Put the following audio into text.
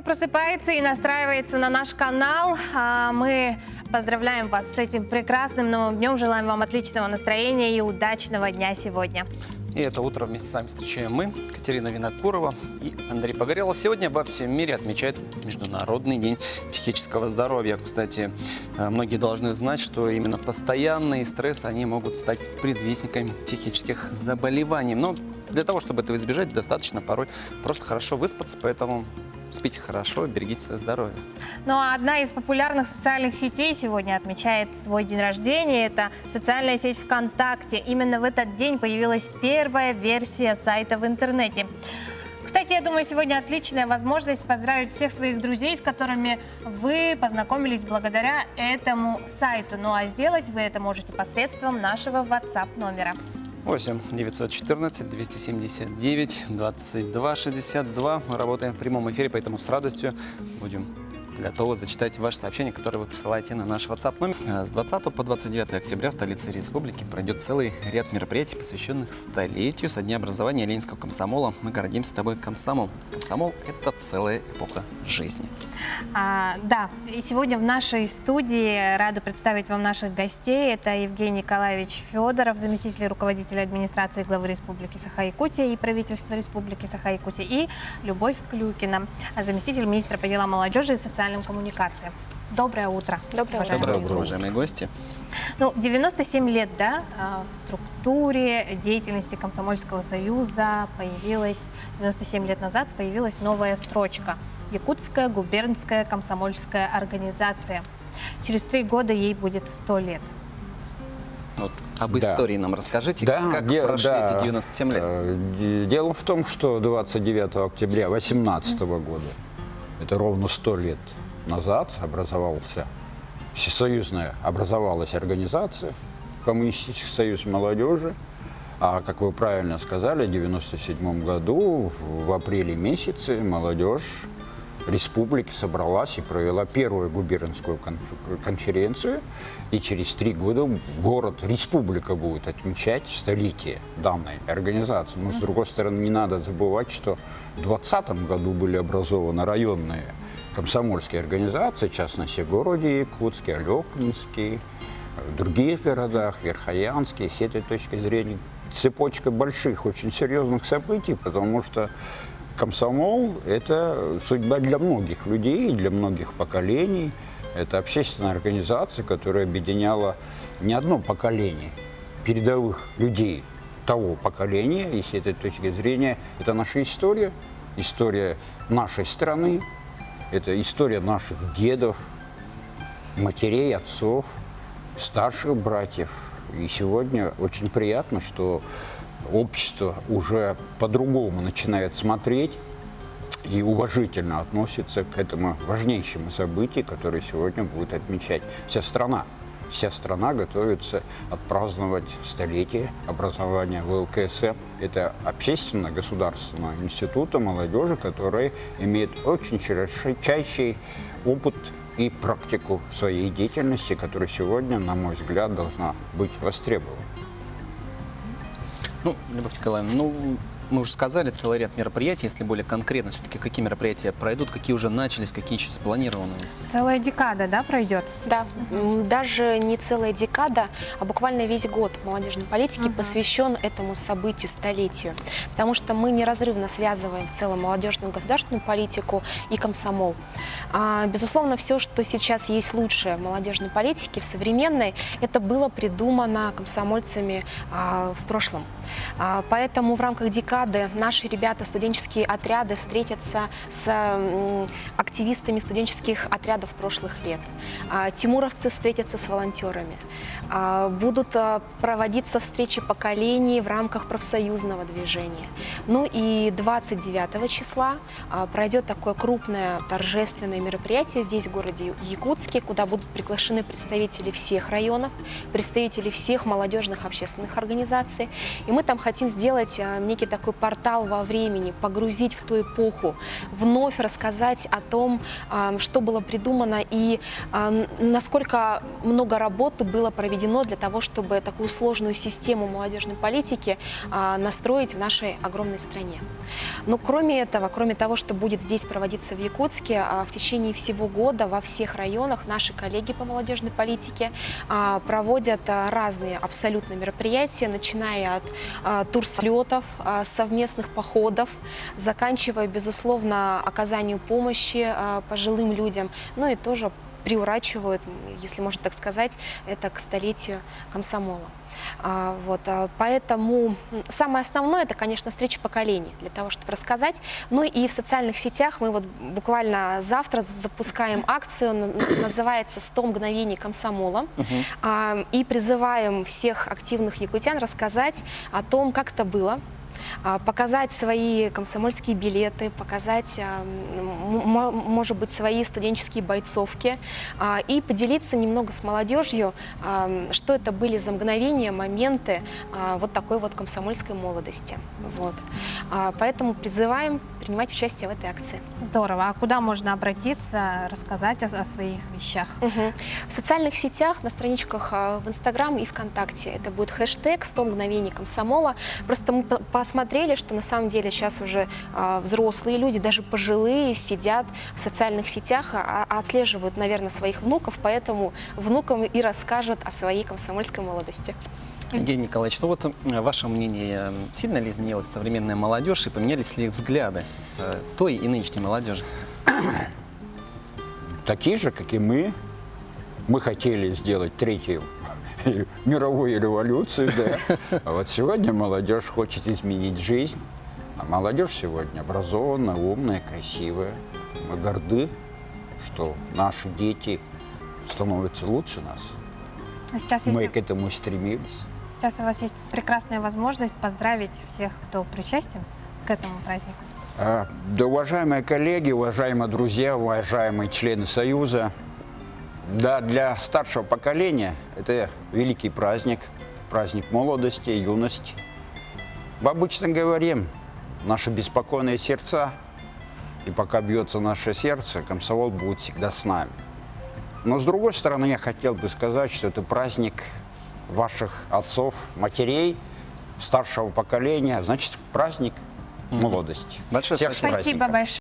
просыпается и настраивается на наш канал. Мы поздравляем вас с этим прекрасным новым днем. Желаем вам отличного настроения и удачного дня сегодня. И это утро вместе с вами встречаем мы, Катерина Винокурова и Андрей Погорелов. Сегодня во всем мире отмечают Международный день психического здоровья. Кстати, многие должны знать, что именно постоянный стресс, они могут стать предвестниками психических заболеваний. Но для того, чтобы этого избежать, достаточно порой просто хорошо выспаться, поэтому спите хорошо, берегите свое здоровье. Ну а одна из популярных социальных сетей сегодня отмечает свой день рождения. Это социальная сеть ВКонтакте. Именно в этот день появилась первая версия сайта в интернете. Кстати, я думаю, сегодня отличная возможность поздравить всех своих друзей, с которыми вы познакомились благодаря этому сайту. Ну а сделать вы это можете посредством нашего WhatsApp номера. 8 914 279 22 62. Мы работаем в прямом эфире, поэтому с радостью будем готовы зачитать ваши сообщения, которые вы присылаете на наш WhatsApp номер. С 20 по 29 октября в столице республики пройдет целый ряд мероприятий, посвященных столетию со дня образования Ленинского комсомола. Мы гордимся тобой, комсомол. Комсомол – это целая эпоха жизни. Да, и сегодня в нашей студии рада представить вам наших гостей. Это Евгений Николаевич Федоров, заместитель руководителя администрации главы Республики Саха-Якутия и правительства Республики Саха-Якутия, и Любовь Клюкина, заместитель министра по делам молодежи и социальным коммуникациям. Доброе утро. Доброе утро, уважаемые гости. Ну, 97 лет, да, в структуре деятельности Комсомольского союза появилась, 97 лет назад появилась новая строчка. Якутская губернская комсомольская организация. Через 3 года ей будет 100 лет. Вот об истории нам расскажите, как прошли эти 97 лет. Дело в том, что 29 октября 2018 года, это ровно 100 лет назад, образовалась организация Коммунистический союз молодежи. А, как вы правильно сказали, в 1997 году, в апреле месяце, молодежь республики собралась и провела первую губернскую конференцию. И через 3 года республика будет отмечать столетие данной организации. Но, с другой стороны, не надо забывать, что в 2020 году были образованы районные комсомольские организации, в частности, в городе Якутске, Алекнинске, в других городах, Верхоянске. С этой точки зрения цепочка больших, очень серьезных событий, потому что комсомол – это судьба для многих людей, для многих поколений. Это общественная организация, которая объединяла не одно поколение передовых людей того поколения. И с этой точки зрения это наша история, история нашей страны, это история наших дедов, матерей, отцов, старших братьев. И сегодня очень приятно, что общество уже по-другому начинает смотреть и уважительно относится к этому важнейшему событию, которое сегодня будет отмечать вся страна. Вся страна готовится отпраздновать столетие образования ВЛКСМ. Это общественно-государственного института молодежи, который имеет очень широчайший опыт и практику своей деятельности, которая сегодня, на мой взгляд, должна быть востребована. Ну, Любовь Николаевна, мы уже сказали, целый ряд мероприятий. Если более конкретно, все-таки какие мероприятия пройдут, какие уже начались, какие еще запланированы? Целая декада, да, пройдет? Да, даже не целая декада, а буквально весь год молодежной политики посвящен этому событию, столетию. Потому что мы неразрывно связываем в целом молодежную государственную политику и комсомол. Безусловно, все, что сейчас есть лучшее в молодежной политике, в современной, это было придумано комсомольцами в прошлом. Поэтому в рамках декады наши ребята, студенческие отряды, встретятся с активистами студенческих отрядов прошлых лет. Тимуровцы встретятся с волонтерами. Будут проводиться встречи поколений в рамках профсоюзного движения. Ну и 29 числа пройдет такое крупное торжественное мероприятие здесь, в городе Якутске, куда будут приглашены представители всех районов, представители всех молодежных общественных организаций. И Мы там хотим сделать некий такой портал во времени, погрузить в ту эпоху, вновь рассказать о том, что было придумано и насколько много работы было проведено для того, чтобы такую сложную систему молодежной политики настроить в нашей огромной стране. Но кроме этого, кроме того, что будет здесь проводиться в Якутске, в течение всего года во всех районах наши коллеги по молодежной политике проводят разные абсолютно мероприятия, начиная от турслетов, совместных походов, заканчивая, безусловно, оказанию помощи пожилым людям, ну и тоже приурачивают, если можно так сказать, это к столетию комсомола. Поэтому самое основное — это, конечно, встреча поколений для того, чтобы рассказать. Ну и в социальных сетях мы вот буквально завтра запускаем акцию, называется «100 мгновений комсомола». И призываем всех активных якутян рассказать о том, как это было, показать свои комсомольские билеты, показать, может быть, свои студенческие бойцовки и поделиться немного с молодежью, что это были за мгновения, моменты вот такой вот комсомольской молодости. Вот. Поэтому призываем принимать участие в этой акции. Здорово. А куда можно обратиться, рассказать о своих вещах? В социальных сетях, на страничках в Инстаграм и ВКонтакте. Это будет хэштег «100 мгновений комсомола». Просто мы посмотрели, что на самом деле сейчас уже взрослые люди, даже пожилые, сидят в социальных сетях, отслеживают, наверное, своих внуков, поэтому внукам и расскажут о своей комсомольской молодости. Евгений Николаевич, ну вот ваше мнение, сильно ли изменилась современная молодежь и поменялись ли взгляды той и нынешней молодежи? Такие же, как и мы. Мы хотели сделать третью мировую революцию, да. А вот сегодня молодежь хочет изменить жизнь. А молодежь сегодня образованная, умная, красивая. Мы горды, что наши дети становятся лучше нас. А сейчас Мы к этому стремились. Сейчас у вас есть прекрасная возможность поздравить всех, кто причастен к этому празднику. Да, уважаемые коллеги, уважаемые друзья, уважаемые члены Союза, да, для старшего поколения это великий праздник, праздник молодости, юности. Мы обычно говорим, наши беспокойные сердца, и пока бьется наше сердце, комсомол будет всегда с нами. Но с другой стороны, я хотел бы сказать, что это праздник ваших отцов, матерей, старшего поколения, значит, праздник молодости. Большое Всех с спасибо. Спасибо праздником. большое.